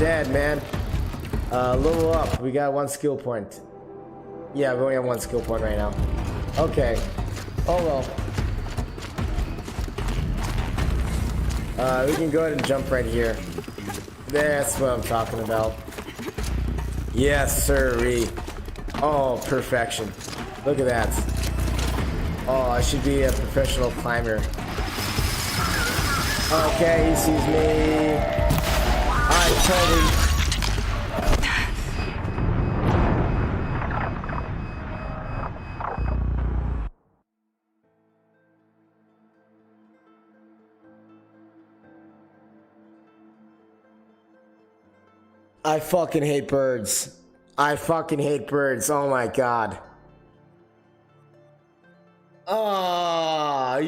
dead, man. Level up. We got 1 skill point. Yeah, we only have 1 skill point right now. Okay. Oh well. We can go ahead and jump right here. That's what I'm talking about. Yes, sirree. Oh, perfection. Look at that. Oh, I should be a professional climber. Okay, he sees me. I totally... I fucking hate birds. I fucking hate birds. Oh my god. Oh.